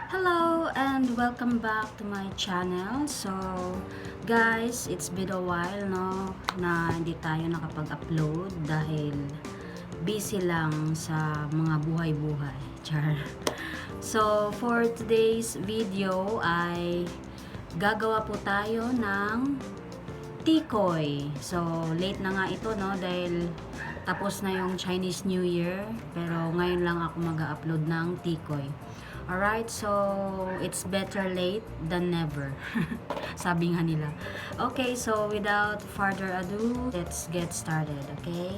Hello and welcome back to my channel. So, guys, it's been a while no na hindi tayo nakapag-upload dahil busy lang sa mga buhay-buhay. Char. So, for today's video ay gagawa po tayo ng Tikoy. So, late na nga ito no dahil tapos na yung Chinese New Year, pero ngayon lang ako mag-upload ng Tikoy. Alright, so it's better late than never. Sabi nga nila. Okay, so without further ado, let's get started, okay?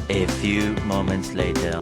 A few moments later.